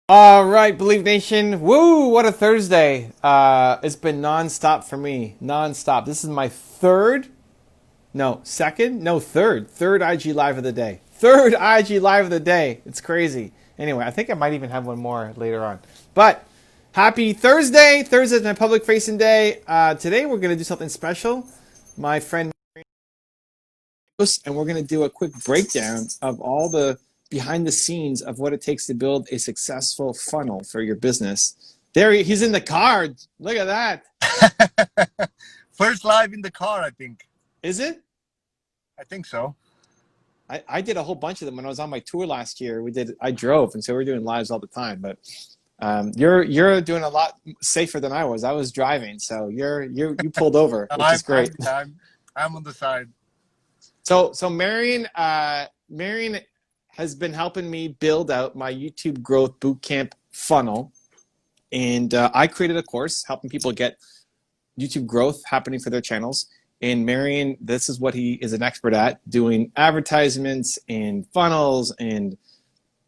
All right, Believe Nation. Woo, what a Thursday. It's been nonstop for me. Nonstop. This is my third IG live of the day. Third IG live of the day. It's crazy. Anyway, I think I might even have one more later on. But happy Thursday. Thursday's my public facing day. Today we're going to do something special. My friend and we're going to do a quick breakdown of all the behind the scenes of what it takes to build a successful funnel for your business. He's in the car. Look at that. First live in the car, I think. Is it? I think so. I did a whole bunch of them when I was on my tour last year. I drove, and so we're doing lives all the time. But you're doing a lot safer than I was. I was driving, so you pulled over, which is great. I'm on the side. So Marion has been helping me build out my YouTube growth bootcamp funnel, and I created a course helping people get YouTube growth happening for their channels. And Marion, this is what he is an expert at, doing advertisements and funnels and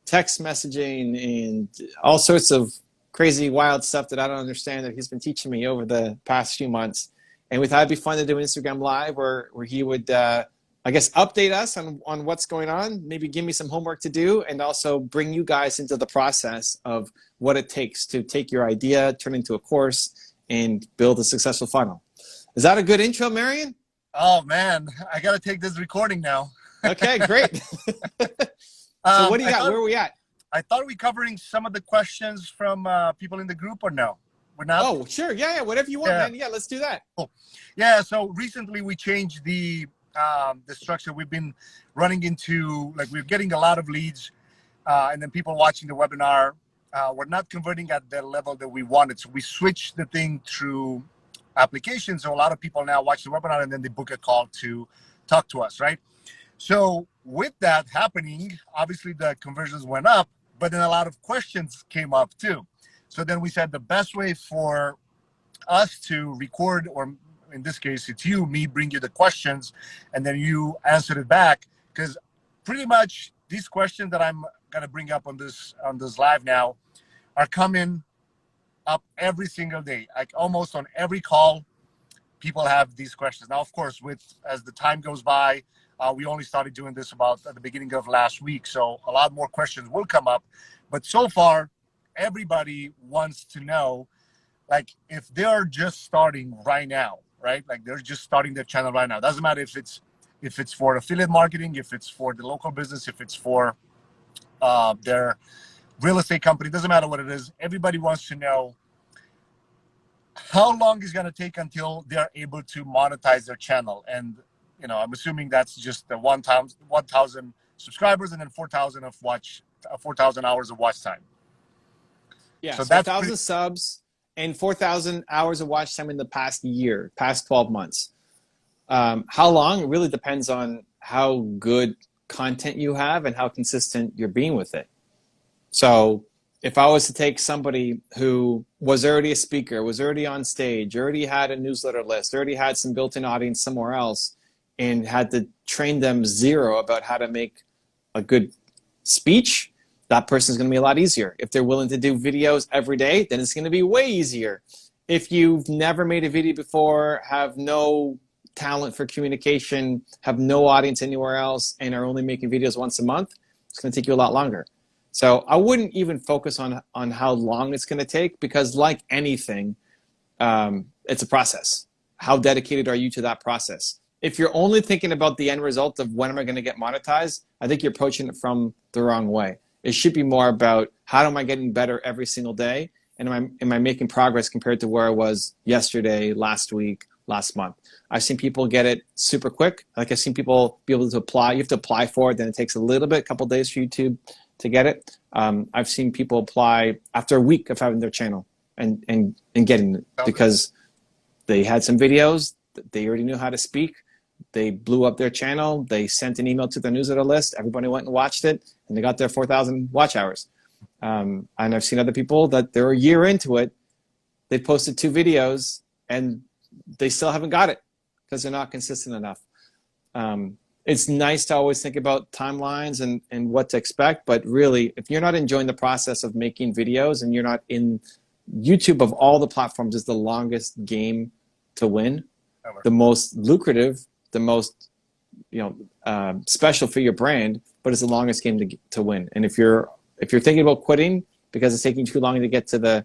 text messaging and all sorts of crazy, wild stuff that I don't understand that he's been teaching me over the past few months. And we thought it'd be fun to do an Instagram Live where he would, I guess, update us on what's going on, maybe give me some homework to do, and also bring you guys into the process of what it takes to take your idea, turn it into a course, and build a successful funnel. Is that a good intro, Marion? Oh, man. I got to take this recording now. Okay, great. So what do you got? Where are we at? I thought we were covering some of the questions from people in the group, or no? We're not? Oh, sure. Yeah, whatever you want, man. Yeah, let's do that. Cool. Yeah, so recently we changed the structure. We've been running into, like, we're getting a lot of leads, and then people watching the webinar. We're not converting at the level that we wanted. So we switched the thing through application. So a lot of people now watch the webinar and then they book a call to talk to us, right? So with that happening, obviously the conversions went up, but then a lot of questions came up too. So then we said the best way for us to record, or in this case, it's me bring you the questions and then you answer it back, because pretty much these questions that I'm going to bring up on this live now are coming up every single day. Like almost on every call, people have these questions. Now, of course, as the time goes by, we only started doing this about at the beginning of last week. So a lot more questions will come up. But so far, everybody wants to know, like, if they're just starting right now, right? Like they're just starting their channel right now. Doesn't matter if it's for affiliate marketing, if it's for the local business, if it's for their real estate company, doesn't matter what it is. Everybody wants to know how long it's going to take until they're able to monetize their channel. And, I'm assuming that's just the 1,000 subscribers and then 4,000 hours of watch time. Yeah, so that's 4,000 subs and 4,000 hours of watch time in the past 12 months. How long? It really depends on how good content you have and how consistent you're being with it. So if I was to take somebody who was already a speaker, was already on stage, already had a newsletter list, already had some built-in audience somewhere else, and had to train them zero about how to make a good speech, that person's going to be a lot easier. If they're willing to do videos every day, then it's going to be way easier. If you've never made a video before, have no talent for communication, have no audience anywhere else, and are only making videos once a month, it's going to take you a lot longer. So I wouldn't even focus on how long it's going to take, because like anything, it's a process. How dedicated are you to that process? If you're only thinking about the end result of when am I going to get monetized, I think you're approaching it from the wrong way. It should be more about how am I getting better every single day, and am I making progress compared to where I was yesterday, last week, last month. I've seen people get it super quick. Like I've seen people be able to apply. You have to apply for it, then it takes a little bit, a couple of days for YouTube to get it. I've seen people apply after a week of having their channel and getting it, because they had some videos, they already knew how to speak, they blew up their channel, they sent an email to their newsletter list, everybody went and watched it, and they got their 4,000 watch hours. And I've seen other people that they're a year into it, they posted 2 videos, and they still haven't got it because they're not consistent enough. it's nice to always think about timelines and what to expect. But really, if you're not enjoying the process of making videos and you're not in YouTube, of all the platforms, is the longest game to win, the most lucrative, the most special for your brand, but it's the longest game to win. And if you're thinking about quitting because it's taking too long to get to the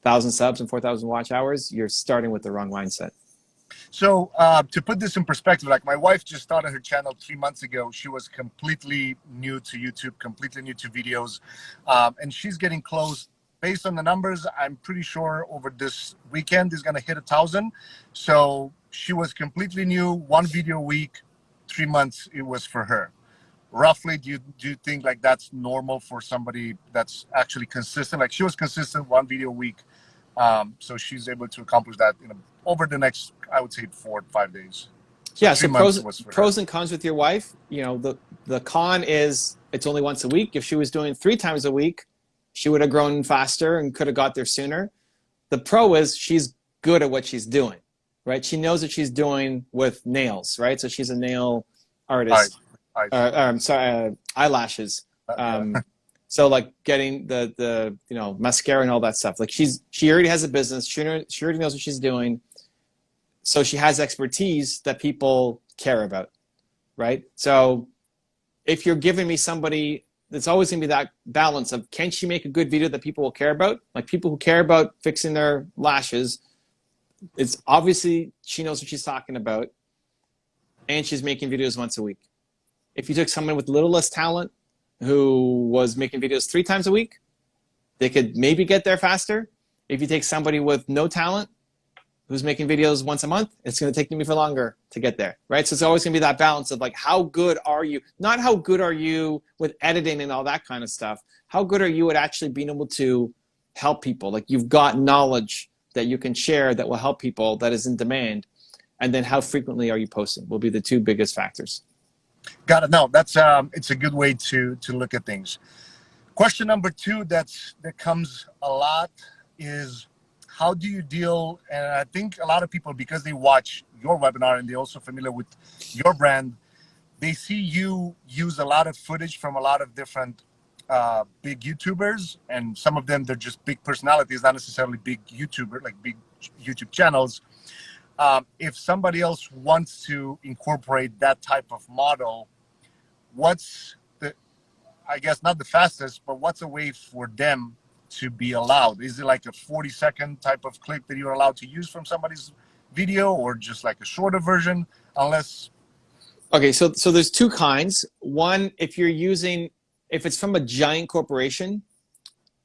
1,000 subs and 4,000 watch hours, you're starting with the wrong mindset. So to put this in perspective, like my wife just started her channel 3 months ago. She was completely new to YouTube, completely new to videos, and she's getting close. Based on the numbers, I'm pretty sure over this weekend is going to hit 1,000. So she was completely new, 1 video a week, 3 months it was for her. Roughly, do you think like that's normal for somebody that's actually consistent? Like she was consistent, 1 video a week. So she's able to accomplish that over the next, I would say, 4 or 5 days. So yeah. So pros and cons with your wife. The con is it's only once a week. If she was doing 3 times a week, she would have grown faster and could have got there sooner. The pro is she's good at what she's doing, right? She knows what she's doing with nails, right? So she's a nail artist. I'm sorry, eyelashes. So like getting the mascara and all that stuff. Like she already has a business. She already knows what she's doing. So she has expertise that people care about, right? So if you're giving me somebody, there's always going to be that balance of, can she make a good video that people will care about? Like people who care about fixing their lashes, it's obviously she knows what she's talking about, and she's making videos once a week. If you took someone with a little less talent who was making videos 3 times a week, they could maybe get there faster. If you take somebody with no talent who's making videos once a month, it's going to take me for longer to get there, right? So it's always going to be that balance of like, how good are you? Not how good are you with editing and all that kind of stuff. How good are you at actually being able to help people? Like you've got knowledge that you can share that will help people, that is in demand. And then how frequently are you posting will be the 2 biggest factors. Got it. No, that's it's a good way to look at things. Question number 2 that comes a lot is, how do you deal, and I think a lot of people, because they watch your webinar and they're also familiar with your brand, they see you use a lot of footage from a lot of different big YouTubers, and some of them, they're just big personalities, not necessarily big YouTuber, like big YouTube channels. If somebody else wants to incorporate that type of model, what's the, I guess not the fastest, but what's a way for them to be allowed? Is it like a 40-second type of clip that you're allowed to use from somebody's video, or just like a shorter version? Unless, okay, so there's 2 kinds. One, if it's from a giant corporation,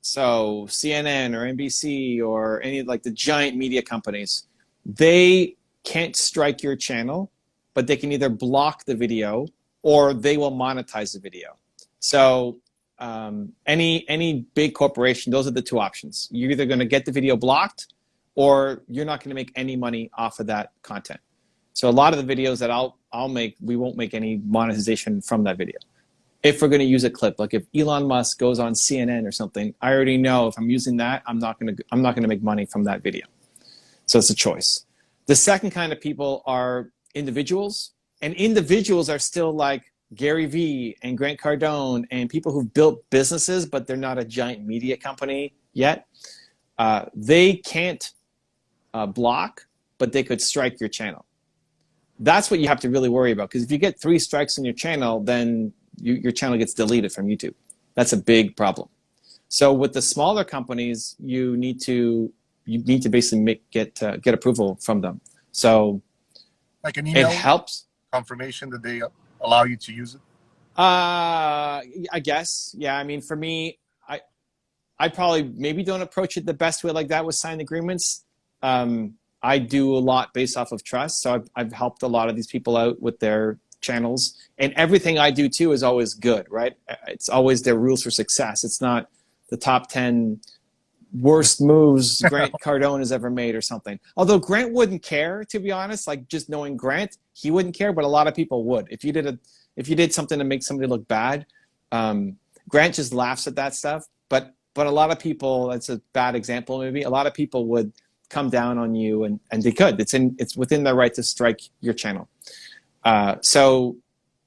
so CNN or NBC or any like the giant media companies, they can't strike your channel, but they can either block the video or they will monetize the video. So any big corporation, those are the 2 options. You're either going to get the video blocked, or you're not going to make any money off of that content. So a lot of the videos that I'll make, we won't make any monetization from that video. If we're going to use a clip, like if Elon Musk goes on CNN or something, I already know if I'm using that, I'm not going to make money from that video. So it's a choice. The second kind of people are individuals, and individuals are still like Gary Vee and Grant Cardone and people who've built businesses, but they're not a giant media company yet. They can't block, but they could strike your channel. That's what you have to really worry about, because if you get 3 strikes on your channel, then your channel gets deleted from YouTube. That's a big problem. So with the smaller companies, you need to basically get approval from them. So like an email, it helps. Confirmation that they allow you to use it? I guess, yeah. I mean, for me, I probably maybe don't approach it the best way like that with signed agreements. I do a lot based off of trust. So I've helped a lot of these people out with their channels, and everything I do too is always good, right? It's always their rules for success. It's not the top 10 worst moves Grant Cardone has ever made or something. Although Grant wouldn't care, to be honest. Like, just knowing Grant, he wouldn't care, but a lot of people would. If you did something to make somebody look bad, Grant just laughs at that stuff. But a lot of people, that's a bad example maybe, a lot of people would come down on you, and they could. It's within their right to strike your channel. So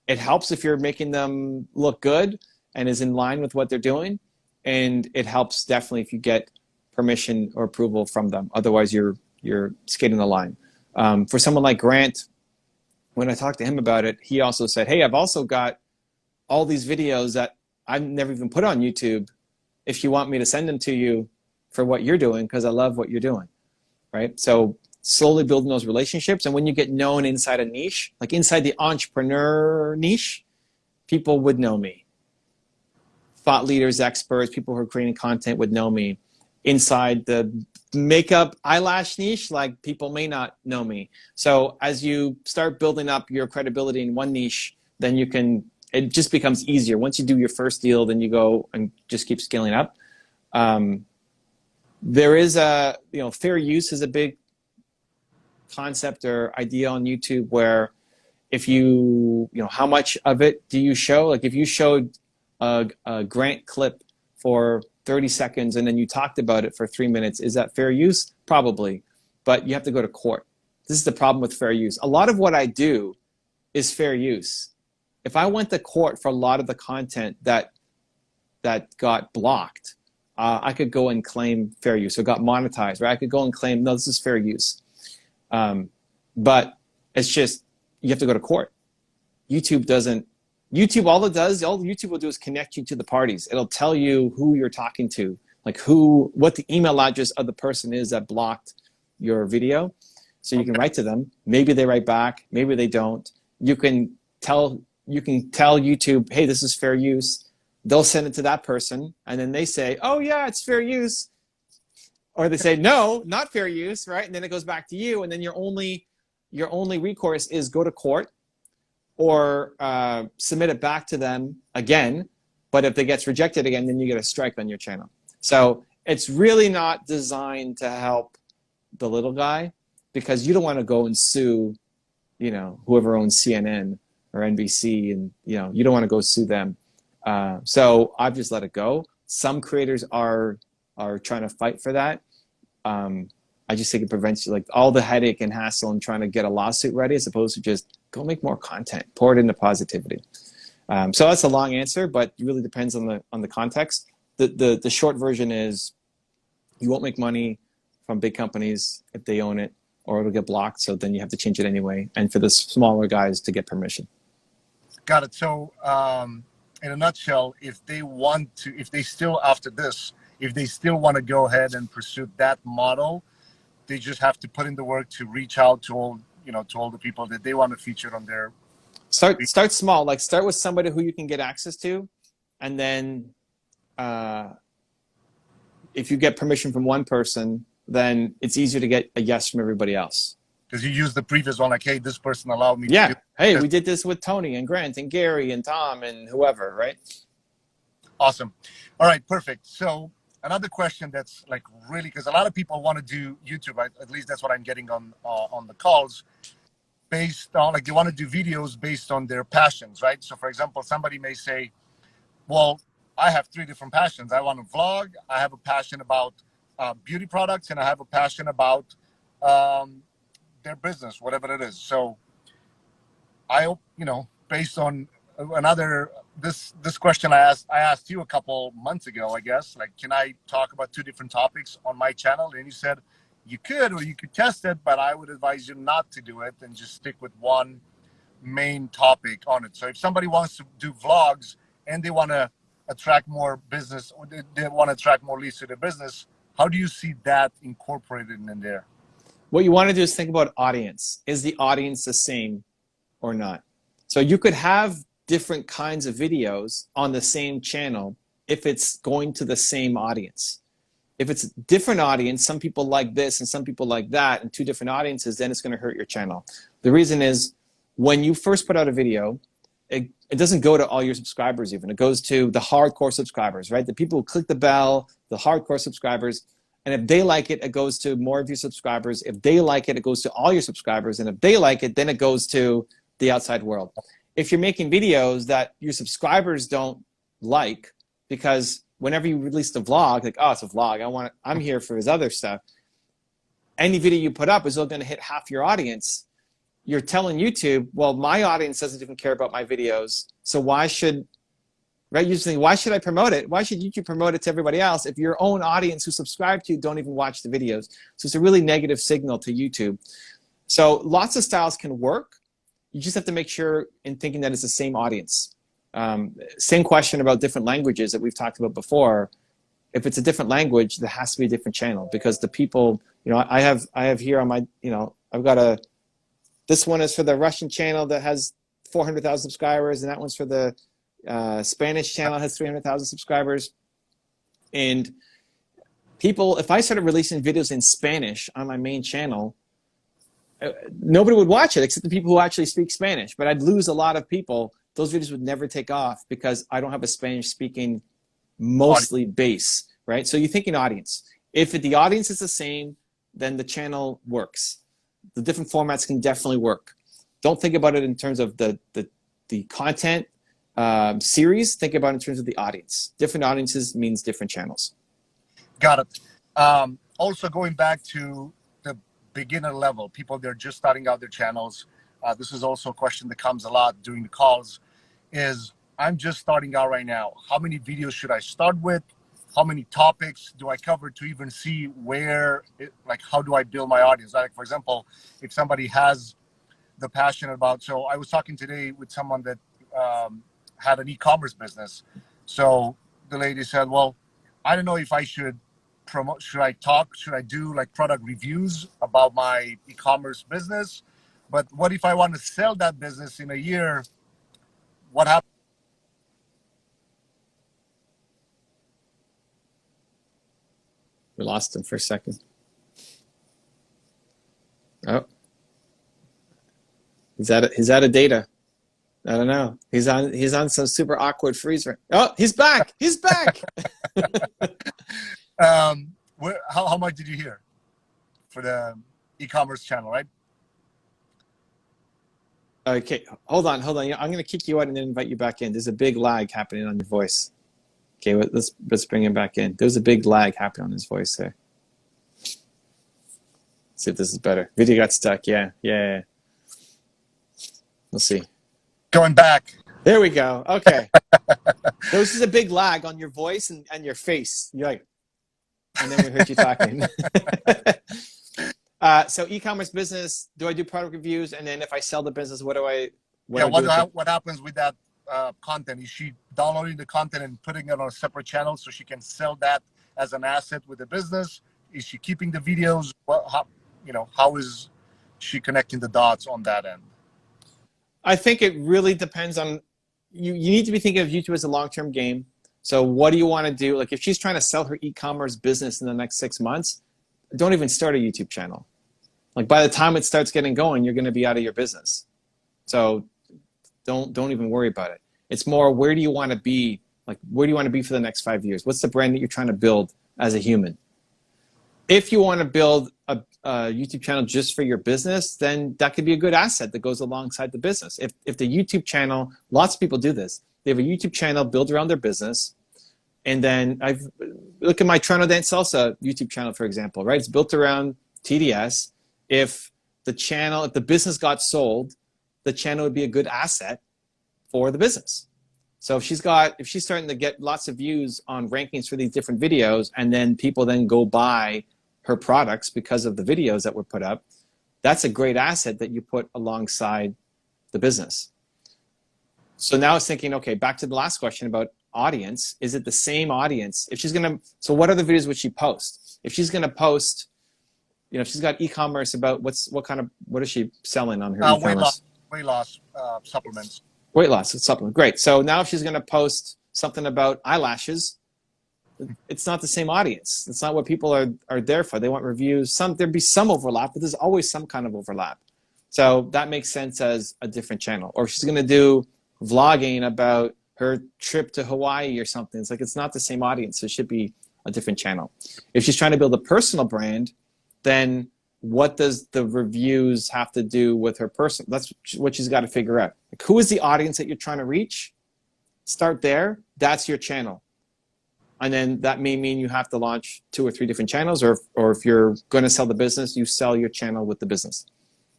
it helps if you're making them look good and is in line with what they're doing. And it helps definitely if you get permission or approval from them. Otherwise, you're skating the line. For someone like Grant, when I talked to him about it, he also said, hey, I've also got all these videos that I've never even put on YouTube if you want me to send them to you for what you're doing, because I love what you're doing, right? So slowly building those relationships. And when you get known inside a niche, like inside the entrepreneur niche, people would know me. Thought leaders, experts, people who are creating content would know me. Inside the makeup eyelash niche, like people may not know me. So as you start building up your credibility in one niche, then you can, it just becomes easier. Once you do your first deal, then you go and just keep scaling up. There is a, fair use is a big concept or idea on YouTube where if you, how much of it do you show? Like if you showed a Grant clip for 30 seconds and then you talked about it for 3 minutes, is that fair use? Probably, but you have to go to court. This is the problem with fair use. A lot of what I do is fair use. If I went to court for a lot of the content that got blocked, I could go and claim fair use. So it got monetized, right? I could go and claim, no, this is fair use. But it's just, you have to go to court. YouTube doesn't. YouTube, all YouTube will do is connect you to the parties. It'll tell you who you're talking to, like what the email address of the person is that blocked your video. So you can write to them. Maybe they write back, maybe they don't. You can tell YouTube, hey, this is fair use. They'll send it to that person, and then they say, oh yeah, it's fair use. Or they say, no, not fair use, right? And then it goes back to you, and then your only recourse is go to court or submit it back to them again. But if it gets rejected again, then you get a strike on your channel. So it's really not designed to help the little guy, because you don't want to go and sue, whoever owns CNN or NBC, and you don't want to go sue them. So I've just let it go. Some creators are trying to fight for that. I just think it prevents you, like, all the headache and hassle and trying to get a lawsuit ready, as opposed to just go make more content, pour it into positivity. So that's a long answer, but it really depends on the context. The short version is you won't make money from big companies if they own it, or it'll get blocked. So then you have to change it anyway. And for the smaller guys to get permission. Got it. So in a nutshell, if they still want to go ahead and pursue that model, they just have to put in the work to reach out to all the people that they want to feature on their. Start small. Like start with somebody who you can get access to, and then if you get permission from one person, then it's easier to get a yes from everybody else. Because you use the previous one, like, hey, this person allowed me. Yeah. Hey, we did this with Tony and Grant and Gary and Tom and whoever, right? Awesome. All right, perfect. So another question that's like really, because a lot of people want to do YouTube, right? At least that's what I'm getting on the calls, based on, like, they want to do videos based on their passions, right? So for example, somebody may say, well, I have 3 different passions. I want to vlog. I have a passion about beauty products, and I have a passion about their business, whatever it is. So I, based on this question I asked you a couple months ago, I guess, like, can I talk about 2 different topics on my channel? And you said you could, or you could test it, but I would advise you not to do it and just stick with one main topic on it. So if somebody wants to do vlogs and they want to attract more business, or they want to attract more leads to their business, how do you see that incorporated in there? What you want to do is think about audience. Is the audience the same or not? So you could have different kinds of videos on the same channel if it's going to the same audience. If it's a different audience, some people like this and some people like that, and 2 different audiences, then it's going to hurt your channel. The reason is, when you first put out a video, it doesn't go to all your subscribers even. It goes to the hardcore subscribers, right? The people who click the bell, the hardcore subscribers. And if they like it, it goes to more of your subscribers. If they like it, it goes to all your subscribers. And if they like it, then it goes to the outside world. If you're making videos that your subscribers don't like, because whenever you release the vlog, like, oh, it's a vlog, I'm here for his other stuff. Any video you put up is only going to hit half your audience. you're telling YouTube, well, my audience doesn't even care about my videos, so why should, right? You think, why should I promote it? Why should YouTube promote it to everybody else if your own audience who subscribe to you don't even watch the videos? So it's a really negative signal to YouTube. So lots of styles can work. You just have to make sure in thinking that it's the same audience. Same question about different languages that we've talked about before. If it's a different language, there has to be a different channel, because the people, you know, I have here on my, you know, I've got this one is for the Russian channel that has 400,000 subscribers, and that one's for the Spanish channel has 300,000 subscribers. And people, if I started releasing videos in Spanish on my main channel, nobody would watch it except the people who actually speak Spanish, but I'd lose a lot of people. Those videos would never take off because I don't have a Spanish speaking mostly base, right? So you're thinking audience. If the audience is the same, then the channel works. The different formats can definitely work. Don't think about it in terms of the content series. Think about it in terms of the audience. Different audiences means different channels. Got it. Also going back to the beginner level, people that are just starting out their channels. This is also a question that comes a lot during the calls, is I'm just starting out right now. How many videos should I start with? How many topics do I cover to even see where, like, how do I build my audience? Like, for example, if somebody has the passion about, so I was talking today with someone that had an e-commerce business. So the lady said, well, I don't know if I should promote, should I do like product reviews about my e-commerce business? But what if I want to sell that business in a year? What happens? We lost him for a second. Oh, he's out of data. I don't know. He's on some super awkward freeze. Oh, he's back. He's back. How much did you hear for the e-commerce channel, right? Okay, hold on. I'm going to kick you out and then invite you back in. There's a big lag happening on your voice. Okay, let's bring him back in. There's a big lag happening on his voice there. Let's see if this is better. Video got stuck. Yeah. We'll see. Going back. There we go. Okay. There was just a big lag on your voice and your face. You're like, and then we heard you talking. So e-commerce business, do I do product reviews? And then if I sell the business, what happens with that content? Is she downloading the content and putting it on a separate channel so she can sell that as an asset with the business? Is she keeping the videos? How is she connecting the dots on that end? I think it really depends on, you need to be thinking of YouTube as a long-term game. So what do you want to do? Like if she's trying to sell her e-commerce business in the next 6 months, don't even start a YouTube channel. Like by the time it starts getting going, you're going to be out of your business. So don't even worry about it. It's more, where do you want to be? Like, where do you want to be for the next 5 years? What's the brand that you're trying to build as a human? If you want to build a YouTube channel just for your business, then that could be a good asset that goes alongside the business. If the YouTube channel, lots of people do this. They have a YouTube channel built around their business. And then look at my Toronto Dance Salsa YouTube channel, for example, right? It's built around TDS. If the business got sold, the channel would be a good asset for the business. So if she's starting to get lots of views on rankings for these different videos, and then people then go buy her products because of the videos that were put up, that's a great asset that you put alongside the business. So now I was thinking, okay, back to the last question about audience. Is it the same audience? So what other videos would she post? If she's gonna post, if she's got e-commerce about what is she selling on her e-commerce? Weight loss supplements. Weight loss supplement. Great. So now if she's gonna post something about eyelashes, it's not the same audience. It's not what people are there for. They want reviews. There'd be some overlap, but there's always some kind of overlap. So that makes sense as a different channel. Or if she's gonna do vlogging about her trip to Hawaii or something, it's like, it's not the same audience. So it should be a different channel. If she's trying to build a personal brand, then what does the reviews have to do with her person? That's what she's got to figure out. Like, who is the audience that you're trying to reach? Start there. That's your channel. And then that may mean you have to launch 2 or 3 different channels, or if you're going to sell the business, you sell your channel with the business.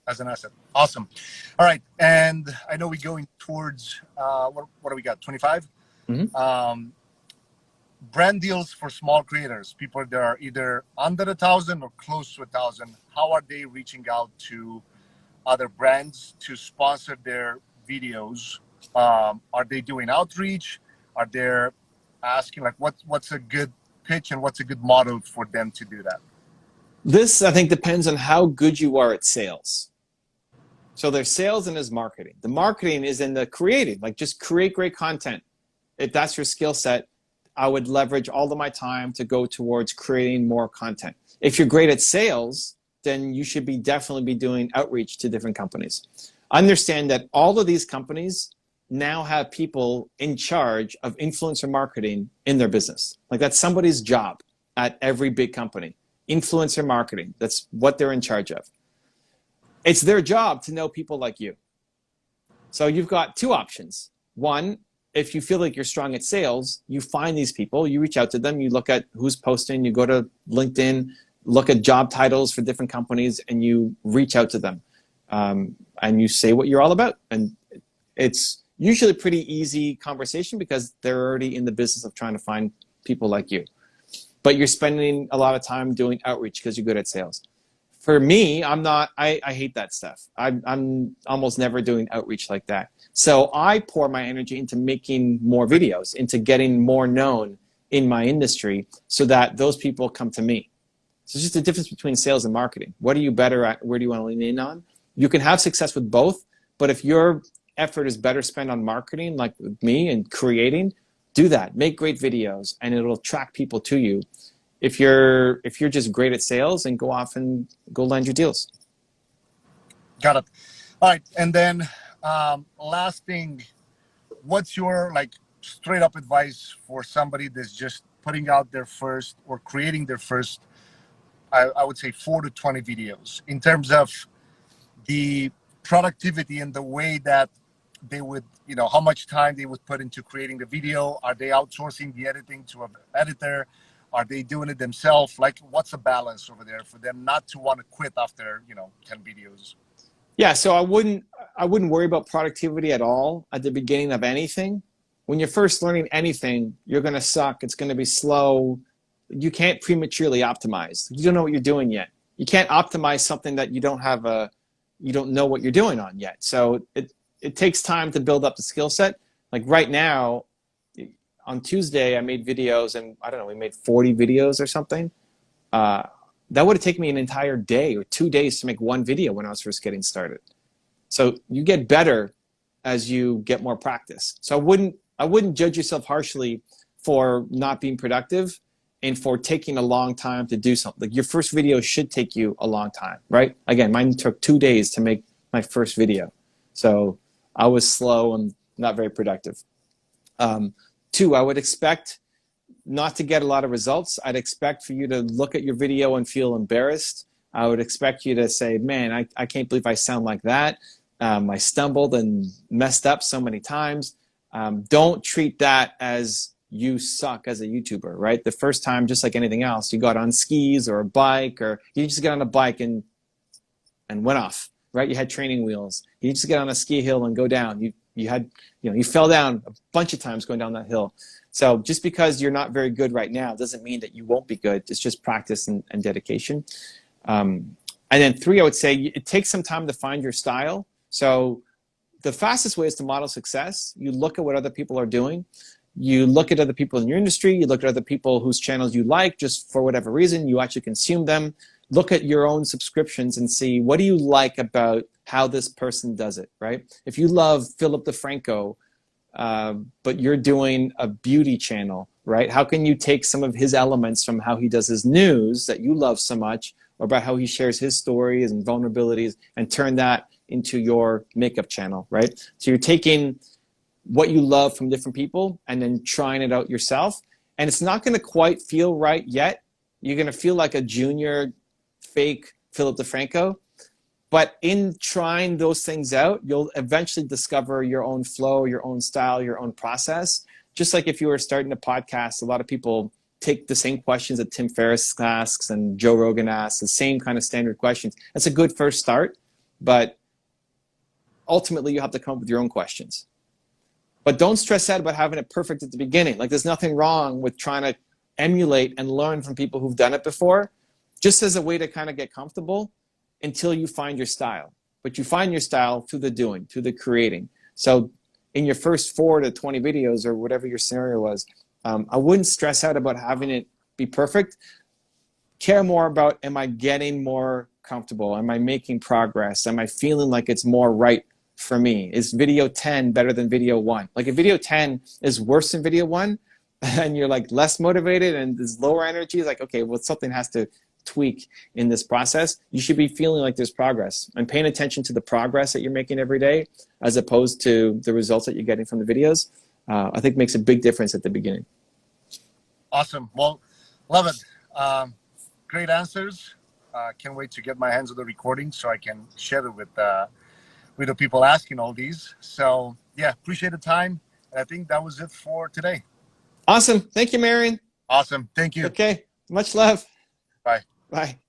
as an asset. Awesome. All right. And I know we're going towards, what do we got? 25? Mm-hmm. Brand deals for small creators, people that are either under 1,000 or close to 1,000. How are they reaching out to other brands to sponsor their videos? Are they doing outreach? Are they asking like what's a good pitch and what's a good model for them to do that? This, I think, depends on how good you are at sales. So there's sales and there's marketing. The marketing is in the creating, like just create great content. If that's your skill set, I would leverage all of my time to go towards creating more content. If you're great at sales, then you should definitely be doing outreach to different companies. Understand that all of these companies now have people in charge of influencer marketing in their business. Like that's somebody's job at every big company. Influencer marketing, that's what they're in charge of. It's their job to know people like you. So you've got two options. One, if you feel like you're strong at sales, you find these people, you reach out to them, you look at who's posting, you go to LinkedIn, look at job titles for different companies, and you reach out to them. And you say what you're all about. And it's usually a pretty easy conversation because they're already in the business of trying to find people like you. But you're spending a lot of time doing outreach because you're good at sales. For me, I hate that stuff. I'm almost never doing outreach like that. So I pour my energy into making more videos, into getting more known in my industry so that those people come to me. So it's just the difference between sales and marketing. What are you better at? Where do you want to lean in on? You can have success with both, but if your effort is better spent on marketing, like with me and creating, do that. Make great videos and it'll attract people to you. If you're just great at sales, and go off and go land your deals. Got it. All right. And then last thing, what's your like straight up advice for somebody that's just putting out their first or creating their first, I would say 4 to 20 videos in terms of the productivity and the way that they would, how much time they would put into creating the video? Are they outsourcing the editing to an editor? Are they doing it themselves? Like, what's the balance over there for them not to want to quit after 10 videos? Yeah, so I wouldn't worry about productivity at all at the beginning of anything. When you're first learning anything, you're going to suck. It's going to be slow. You can't prematurely optimize. You don't know what you're doing yet. You can't optimize something that you don't know what you're doing on yet. So it takes time to build up the skill set. Like right now, on Tuesday, I made videos, and I don't know, we made 40 videos or something. That would have taken me an entire day or 2 days to make one video when I was first getting started. So you get better as you get more practice. So I wouldn't judge yourself harshly for not being productive and for taking a long time to do something. Like your first video should take you a long time, right? Again, mine took 2 days to make my first video. So I was slow and not very productive. 2, I would expect not to get a lot of results. I'd expect for you to look at your video and feel embarrassed. I would expect you to say, man, I can't believe I sound like that. I stumbled and messed up so many times. Don't treat that as you suck as a YouTuber, right? The first time, just like anything else, you got on skis or a bike, or you just get on a bike and went off, right? You had training wheels. You just get on a ski hill and go down. You fell down a bunch of times going down that hill. So just because you're not very good right now doesn't mean that you won't be good. It's just practice and dedication. And then 3, I would say it takes some time to find your style. So the fastest way is to model success. You look at what other people are doing. You look at other people in your industry. You look at other people whose channels you like just for whatever reason. You actually consume them. Look at your own subscriptions and see, what do you like about how this person does it, right? If you love Philip DeFranco, but you're doing a beauty channel, right? How can you take some of his elements from how he does his news that you love so much, or about how he shares his stories and vulnerabilities, and turn that into your makeup channel, right? So you're taking what you love from different people and then trying it out yourself. And it's not going to quite feel right yet. You're going to feel like a junior fake Philip DeFranco. But in trying those things out, you'll eventually discover your own flow, your own style, your own process. Just like if you were starting a podcast, a lot of people take the same questions that Tim Ferriss asks and Joe Rogan asks, the same kind of standard questions. That's a good first start. but ultimately you have to come up with your own questions. But don't stress out about having it perfect at the beginning. Like, there's nothing wrong with trying to emulate and learn from people who've done it before, just as a way to kind of get comfortable until you find your style. But you find your style through the doing, through the creating. So in your first 4 to 20 videos or whatever your scenario was, I wouldn't stress out about having it be perfect. Care more about, am I getting more comfortable? Am I making progress? Am I feeling like it's more right for me? Is video 10 better than video 1? Like, if video 10 is worse than video 1 and you're like less motivated and there's lower energy, it's like, okay, well, something has to tweak in this process. You should be feeling like there's progress and paying attention to the progress that you're making every day as opposed to the results that you're getting from the videos. I think makes a big difference at the beginning. Awesome. Well, love it. Great answers. Can't wait to get my hands on the recording so I can share it with the people asking all these. So yeah, appreciate the time. And I think that was it for today. Awesome. Thank you, Marion. Awesome. Thank you. Okay. Much love. Bye. Bye.